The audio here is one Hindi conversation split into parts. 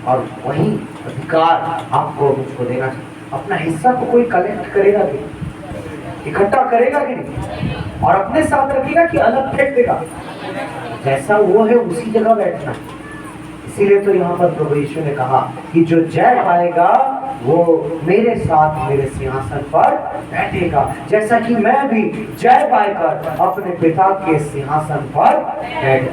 और वही अधिकार आपको मुझको देना चाहिए। अपना हिस्सा को कोई कलेक्ट करेगा कि इकट्ठा करेगा कि नहीं, और अपने साथ रखेगा कि अलग फेंक देगा? जैसा वो है उसी जगह बैठना। इसीलिए तो यहाँ पर प्रभु यीशु ने कहा कि जो जय पाएगा वो मेरे साथ मेरे सिंहासन पर बैठेगा, जैसा कि मैं भी जय पाकर अपने पिता के सिंहासन पर बैठ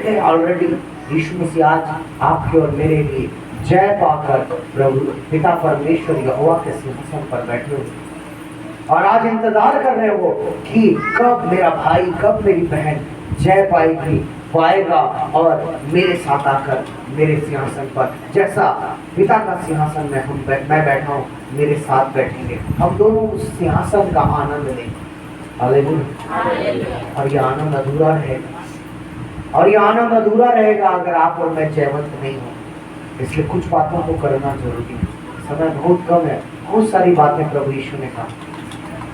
गया ऑलरेडी। यीशु मसीह आज आपके और मेरे लिए जय पाकर प्रभु पिता परमेश्वर यहोवा के सिंहासन पर बैठे हुए, और आज इंतजार कर रहे हो कि कब मेरा भाई, कब मेरी बहन जय पाएगा और मेरे साथ आकर मेरे सिंहासन पर, जैसा पिता का सिंहासन में मैं बैठा हूँ, मेरे साथ बैठेंगे। हम दोनों उस सिंहासन का आनंद लेंगे। हालेलुया। और ये आनंद अधूरा रहेगा, और ये आनंद अधूरा रहेगा अगर आप और मैं जयवंत नहीं हो। इसलिए कुछ बातों को करना जरूरी है। समय बहुत कम है, बहुत सारी बातें प्रभु यीशु ने कहा,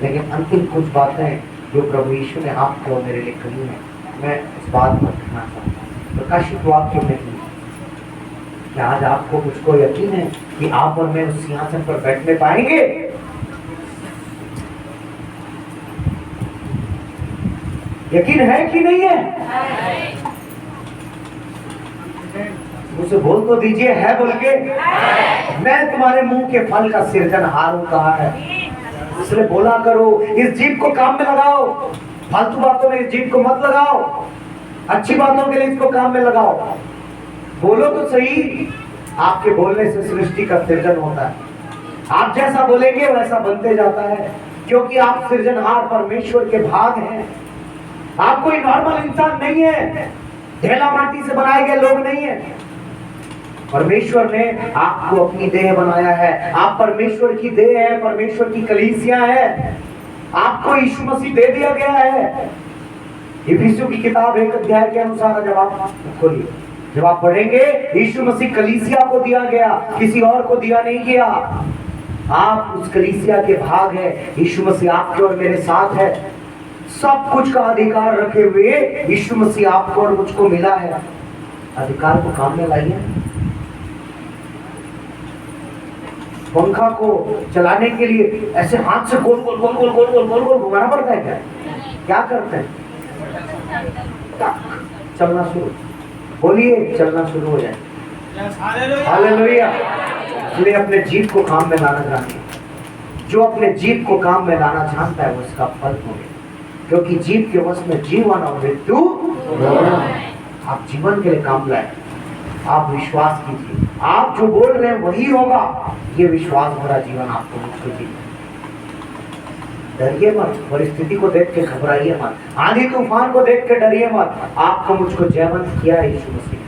लेकिन अंतिम कुछ बातें जो प्रभु यीशु ने आपको और मेरे लिए कही है, मैं इस बात पर कहना चाहता हूँ। प्रकाशित वाक्य में कि आज आपको मुझको यकीन है कि आप और मैं उस सिंहासन पर बैठने पाएंगे। यकीन है कि नहीं है? मुझे बोल तो दीजिए, है बोल के। मैं तुम्हारे मुंह के फल का सृजनहार हूं, कहा है। इसलिए बोला करो, इस जीभ को काम में लगाओ। फालतू बातों में इस जीभ को मत लगाओ, अच्छी बातों के लिए इसको काम में लगाओ। बोलो तो सही। आपके बोलने से सृष्टि का सृजन होता है। आप जैसा बोलेंगे वैसा बनते जाता है, क्योंकि आप सृजनहार परमेश्वर के भाग हैं। आप कोई नॉर्मल इंसान नहीं है, ढेला माटी से बनाए गए लोग नहीं है। परमेश्वर ने आपको अपनी देह बनाया है। आप परमेश्वर की देह है, परमेश्वर की कलीसिया है। आपको यीशु मसीह दे दिया गया है। इफिसियों की किताब 1 अध्याय के अनुसार जब आप खोलिए, जब आप पढ़ेंगे, यीशु मसीह कलीसिया को दिया गया, किसी और को दिया नहीं गया। आप उस कलीसिया के भाग है। यीशु मसीह आपके और मेरे साथ है। सब कुछ का अधिकार रखे हुए यीशु मसीह आपको और मुझको मिला है। अधिकार को काम में लाइए। पंखा को चलाने के लिए ऐसे हाथ से गोल गोल गोल गोल गोल गोल गोल गोल घुमाना पड़ता है क्या करते हैं? चलना शुरू, बोलिए, चलना शुरू हो जाए। हालेलुया। इसलिए अपने जीभ को काम में लाना चाहिए। जो अपने जीभ को काम में लाना जानता है वो इसका फल होगा, क्योंकि जीभ के वश में जीवन और मृत्यु। आप जीवन के लिए काम लाए। आप विश्वास कीजिए, आप जो बोल रहे हैं वही होगा। ये विश्वास भरा जीवन आपको मुझको जीना। डरिए मत, परिस्थिति को देख के घबराइए मत, आंधी तूफान को देख के डरिए मत। आपको मुझको जयवंत किया है यीशु मसीह।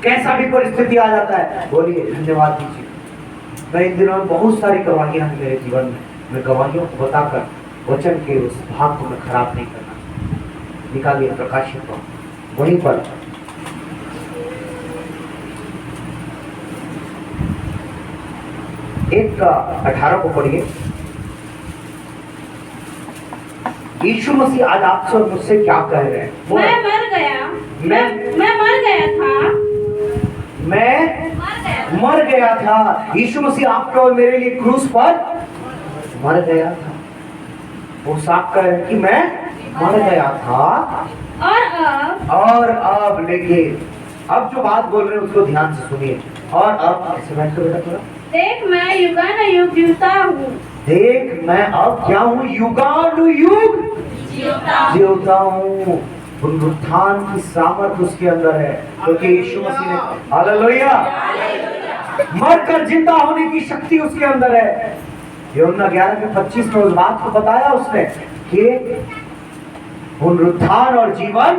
कैसा भी परिस्थिति आ जाता है, बोलिए, धन्यवाद दीजिए। मैं इन दिनों में बहुत सारी गवाहियां हैं मेरे जीवन में। मैं गवाहियों को बताकर वचन के उस भाग को मैं खराब नहीं करना। निकालिए प्रकाशित को, वहीं पर एक का 18 को पढ़िए। यीशु मसीह आज आपसे और मुझसे क्या कह रहे हैं? मैं मर गया, मैं मर गया था, मैं मर गया था। यीशु मसीह आपके और मेरे लिए क्रूस पर मर गया था। वो साफ कह रहे हैं कि मैं मर गया था और अब लेकिन अब जो बात बोल रहे हैं उसको ध्यान से सुनिए। और अब ऐसे बैठ कर बेटा थोड़ा, देख मैं युगानुयुग जीवता हूँ। देख मैं अब क्या हूँ? युगानुयुग जीवता हूँ। पुनरुत्थान की सामर्थ उसके अंदर है, क्योंकि यीशु मसीह ने, हालेलुया, मरकर जिंदा होने की शक्ति उसके अंदर है। यूहन्ना 11:25 में उस बात को बताया उसने कि पुनरुत्थान और जीवन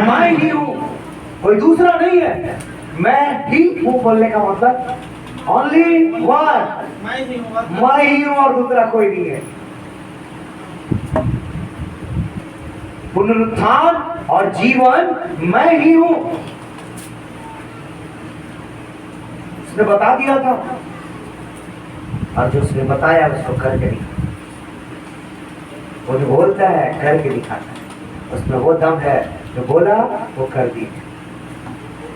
मैं ही हूँ, कोई दूसरा नहीं है। मैं ही हूँ बोलने का मतलब ओनली वन, मैं ही हूँ और दूसरा कोई नहीं है। पुनरुत्थान और जीवन मैं ही हूँ, उसने बता दिया था, और जो उसने बताया उसको करके दिखा। वो जो बोलता है करके दिखाता है, उसमें वो दम है। जो बोला वो कर दिया।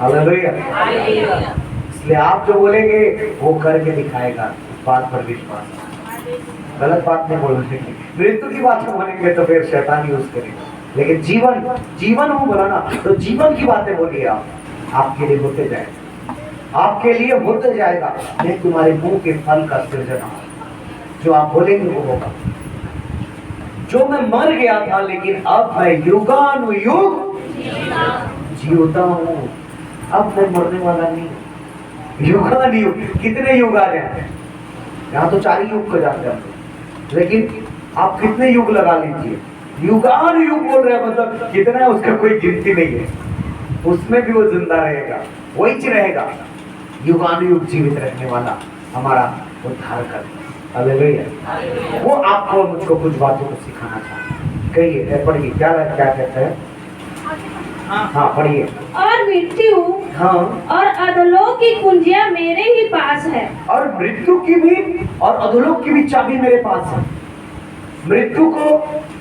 हालेलुया। इसलिए आप जो बोलेंगे वो करके दिखाएगा, इस बात पर विश्वास। गलत बात नहीं बोलने की। मृत्यु की बातें बोलेंगे तो फिर शैतान यूज करेगा, लेकिन जीवन जीवन हो बोला ना, तो जीवन की बातें बोलिए आप, आपके लिए होते जाएगा, आपके लिए होते जाएगा। मैं तुम्हारे मुंह के फल का सृजन, जो आप बोलेंगे वो होगा। जो मैं मर गया था लेकिन अब मैं युगानुयुग जीवता हूँ। अब मैं मरने वाला नहीं। युगानुयुग, कितने युग आ जाए, यहाँ तो 4 ही युग को जानते हैं, लेकिन आप कितने युग लगा लीजिए, युगानुयुग बोल रहे हैं, मतलब कितना है उसका कोई गिनती नहीं है। उसमें भी वो जिंदा रहेगा, वही रहेगा, युगानुयुग जीवित रहने वाला हमारा उद्धार कर। हालेलुया। वो आपको मुझको कुछ बातों को सिखाना चाहता है। कहिए, पढ़िए, क्या कहते हैं? हाँ पढ़िए। और मृत्यु हाँ और अधोलोक की कुंजियां मेरे ही पास है। और मृत्यु की भी और अधोलोक की भी चाबी मेरे पास है। मृत्यु को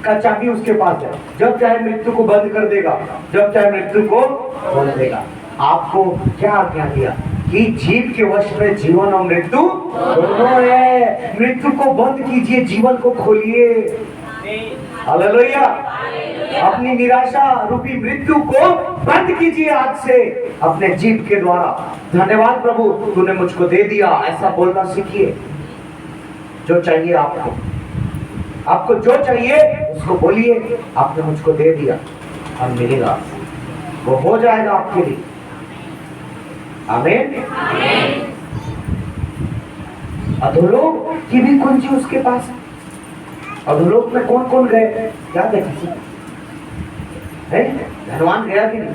का चाबी उसके पास है। जब चाहे मृत्यु को बंद कर देगा, जब चाहे मृत्यु को खोल देगा। आपको क्या आज्ञा दिया कि जीव के वश में जीवन और मृत्यु दोनों है। मृत्यु को बंद कीजिए, जीवन को खोलिए। हालेलुया। अपनी निराशा रूपी मृत्यु को बंद कीजिए आज से अपने जीव के द्वारा। धन्यवाद प्रभु, तूने मुझको दे दिया, ऐसा बोलना सीखिए। जो चाहिए आपको, आपको जो चाहिए उसको बोलिए, आपने मुझको दे दिया और मिलेगा, वो हो जाएगा आपके लिए। आमीन। अधोलोक की भी कुंजी उसके पास है। अधोलोक में कौन कौन गए, क्या देखा है? धनवान गया कि नहीं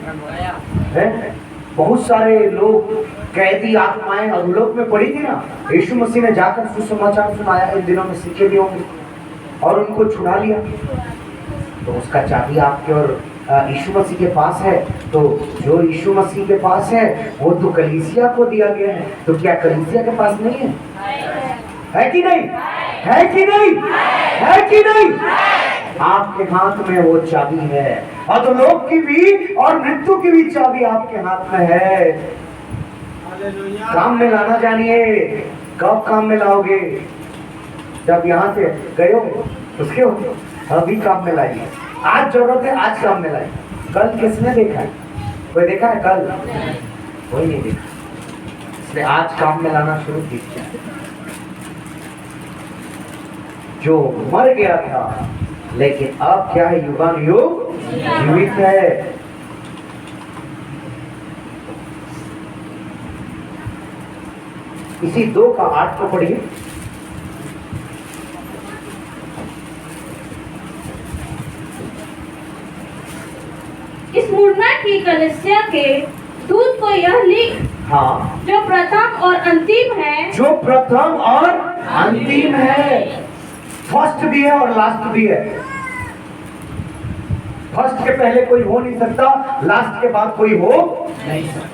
है? बहुत सारे लोग, कैदी आत्माएं अधोलोक में पड़ी थी ना। यीशु मसीह ने जाकर सुसमाचार सुनाया, इन दिनों में सीखे भी होंगे, और उनको छुड़ा लिया। तो उसका चाबी आपके और यीशु मसीह के पास है। तो जो यीशु मसीह के पास है वो तो कलीसिया को दिया गया है। तो क्या कलीसिया के पास नहीं है कि नहीं? है कि नहीं? है कि नहीं? आपके हाथ में वो चाबी है। अधोलोक की भी और मृत्यु की भी चाबी आपके हाथ में है। काम में लाना जानिए। कब काम में लाओगे? जब यहाँ से गए हो उसके अभी काम में लाइए। आज जरूरत है, आज काम में लाइए। कल किसने देखा है? कोई देखा है कल? कोई नहीं देखा। इसलिए आज काम में लाना शुरू कीजिए। जो मर गया था लेकिन अब क्या है, युगानुयुग जीवित है। इसी 2:8 को पढ़िए। इस मुड़ना की कलीसिया के दूत को यह लिख, हाँ, जो प्रथम और अंतिम है, जो प्रथम और अंतिम है। फर्स्ट भी है और लास्ट भी है। फर्स्ट के पहले कोई हो नहीं सकता, लास्ट के बाद कोई हो नहीं सकता।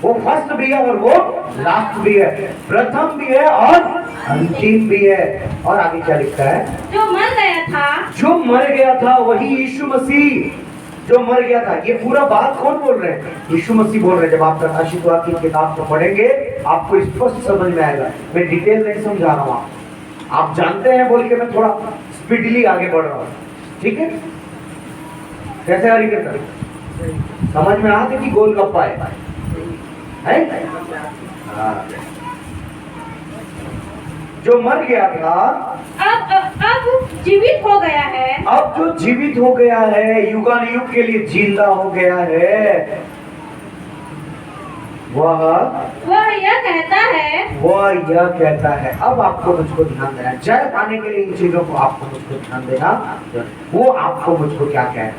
वो फर्स्ट भी है और वो लास्ट भी है, प्रथम भी है और अंतिम भी है। और आगे क्या लिखता है? जो मर गया था, जो मर गया था वही यीशु मसीह, जो मर गया था। ये पूरा बात कौन बोल रहे हैं? यीशु मसीह बोल रहे हैं। जब आप प्रकाशित वाक्य की किताब को पढ़ेंगे आपको स्पष्ट समझ में आएगा। मैं डिटेल नहीं समझा रहा हूँ, आप जानते हैं बोल के मैं थोड़ा स्पीडली आगे बढ़ रहा हूँ, ठीक है? कैसे हरी करता समझ में आते कि गोलगप्पा है? हाँ। जो मर गया था अब जीवित हो गया है। अब जो जीवित हो गया है, युगानुयुग के लिए जिंदा हो गया है, वह यह कहता है। अब आपको मुझको ध्यान देना, जय पाने के लिए इन चीजों को आपको मुझको ध्यान देना। वो आपको मुझको क्या कह रहा है?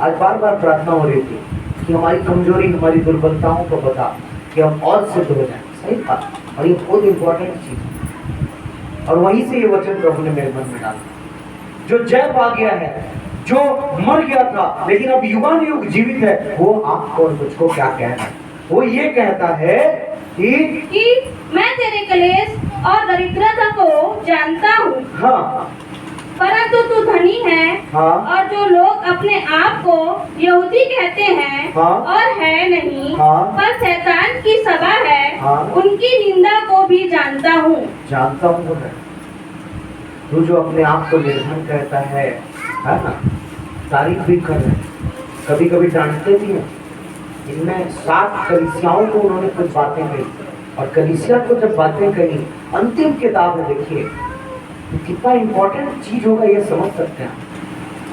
आज बार बार प्रार्थना हो रही थी कि हमारी कमजोरी, हमारी दुर्बलताओं को बता कि हम और सिद्ध हो जाए। सही बात, और ये बहुत इंपॉर्टेंट चीज है। और वहीं से ये वचन प्रभु ने मेरे मन में डाला। जो जय पा गया है, जो मर गया था लेकिन अब युगानुयुग जीवित है, वो आपको और मुझको क्या कहता है? वो ये कहता है कि मैं तेरे क्लेश और दरिद्रता को जानता हूँ। हाँ, परंतु तू धनी है। हाँ। और जो लोग अपने आप को यहूदी कहते हैं हाँ। और है नहीं, हाँ। पर शैतान की सभा है, हाँ। उनकी निंदा को भी जानता हूँ। जानता हूँ तो है। तू जो अपने आप को निर्धन कहता है ना, तारीफ भी कर रहे हैं, कभी कभी डांटते भी हैं। इनमें 7 कलीसियाओं को उन्होंने कुछ बातें कही, और कलीसिया को जब बातें कही, अंतिम किताब है, देखिए कितना इंपॉर्टेंट चीज होगा ये समझ सकते हैं।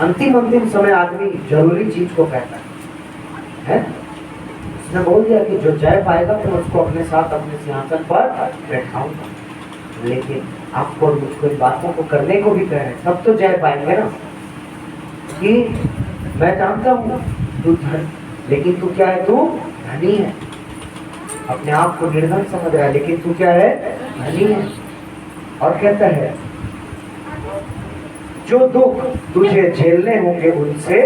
अंतिम समय आदमी जरूरी चीज को कहता है। उसने बोल दिया कि जो जय पाएगा तो उसको अपने साथ अपने सिंहासन पर बैठाऊंगा। लेकिन आपको और मुझको इन बातों को करने को भी कह रहे हैं, तब तो जय पाएंगे ना। कि मैं जानता हूँ तू धन, लेकिन तू क्या है? तू धनी है। अपने आप को निर्धन समझ रहा है, लेकिन तू क्या है? धनी है। और कहता है जो दुख तुझे झेलने होंगे उनसे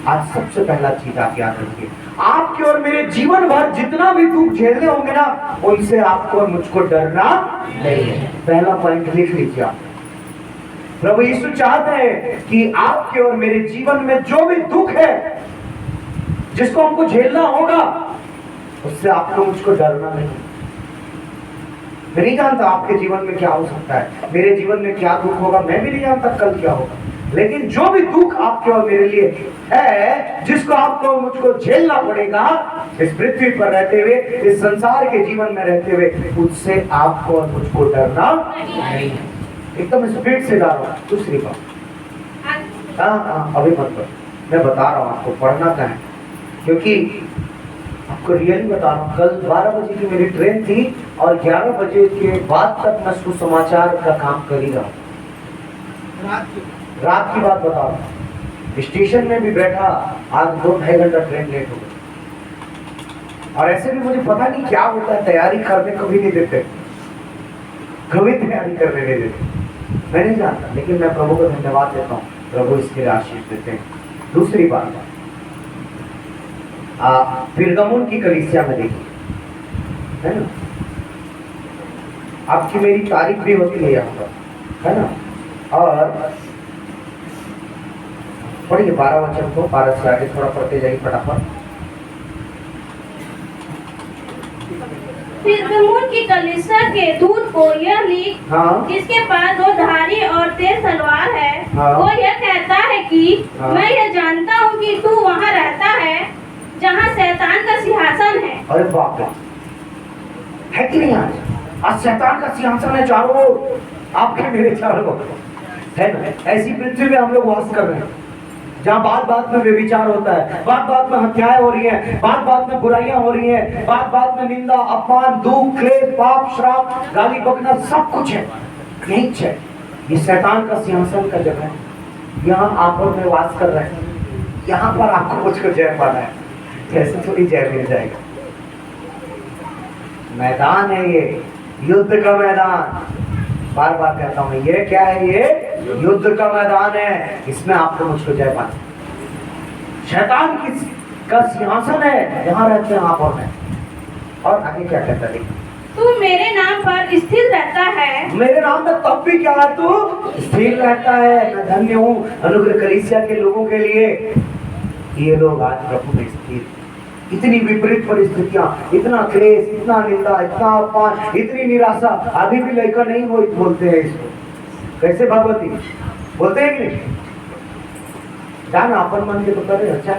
आज सबसे पहला चीज आप याद रखिए, आपके और मेरे जीवन भर जितना भी दुख झेलने होंगे ना, उनसे आपको और मुझको डरना नहीं है। पहला पॉइंट लिख लीजिए आप। प्रभु यीशु चाहते हैं कि आपके और मेरे जीवन में जो भी दुख है जिसको हमको झेलना होगा, उससे आपको मुझको डरना नहीं। मैं नहीं जानता आपके जीवन में क्या हो सकता है, मेरे जीवन में क्या दुख होगा, मैं भी नहीं जानता कल क्या होगा। लेकिन जो भी दुख आपके और मेरे लिए है, जिसको आपको और मुझको झेलना पड़ेगा इस पृथ्वी पर रहते हुए, इस संसार के जीवन में रहते हुए, उससे आपको और मुझको डरना नहीं है। एकदम स्पीड से गा रहा हूँ। दूसरी बात, हाँ अभी मत पढ़, मैं बता रहा हूँ आपको पढ़ना क्या है, क्योंकि आपको रियली बता रहा हूँ। कल 12 बजे की मेरी ट्रेन थी और 11 बजे के बाद तक मैं सुसमाचार का काम कर ही रहा हूँ। रात की बात बता रहा हूँ। स्टेशन में भी बैठा, आज 2-2.5 घंटा ट्रेन लेट हो गई। और ऐसे भी मुझे पता नहीं क्या होता है, तैयारी करने कभी नहीं देते, कभी तैयारी करने नहीं देते, मैं नहीं जानता। लेकिन मैं प्रभु को धन्यवाद देता हूँ, प्रभु इसके लिए आशीष देते हैं। दूसरी बात, पिरगमुन की कलीसिया में देखिए, है ना, आपकी मेरी तारीफ भी होती है यहाँ पर, है ना। और पढ़िए 12 वचन को, 12 से आगे थोड़ा पढ़ते जाइए फटाफट। पिरगमुन की कलीसिया के दूत को यह लिख, हाँ। जिसके पास 2 धारी और तेज तलवार है, हाँ। वो यह कहता है कि हाँ। मैं यह जानता हूँ कि तू वहाँ रहता है जहाँ शैतान का सिंहासन है। अरे बाप रे, है कि नहीं? आज शैतान का सिंहासन है चारों ओर, आपके मेरे चारों ओर, है ना। ऐसी पृथ्वी में हम लोग वास कर रहे हैं, जहाँ बात बात में व्यभिचार होता है, बात बात में हत्याएं हो रही हैं, बात बात में बुराइयां हो रही हैं, बात बात में निंदा, अपमान, दुख, क्लेश, पाप, श्राप, गाली बकना, सब कुछ है। यही है, ये शैतान का सिंहासन का जगह है। यहाँ आप और मैं वास कर रहे हैं, यहाँ पर आपको मुझको जय पाना है, कैसे थोड़ी जय मिल जाएगा। मैदान है ये, युद्ध का मैदान। बार बार कहता हूँ, ये क्या है? ये युद्ध का मैदान है, इसमें आपको मुझको जय पाना। शैतान का सिंहासन है, यहाँ रहते हैं आप और मैं। और आगे क्या कहता है? तू मेरे नाम पर स्थिर रहता है। मेरे नाम पर तब भी क्या है? तू स्थिर रहता है। मैं धन्य हूँ अनुग्रह कलीसिया के लोगों के लिए, ये लोग आज प्रभु में स्थिर। इतनी विपरीत परिस्थितियां, इतना क्लेश, इतना निंदा, इतना अपमान, इतनी निराशा, अभी भी लड़का नहीं वो बोलते हैं इसको। कैसे भगवती बोलते हैं कि नहीं? जाना अपन मन के तो करे। अच्छा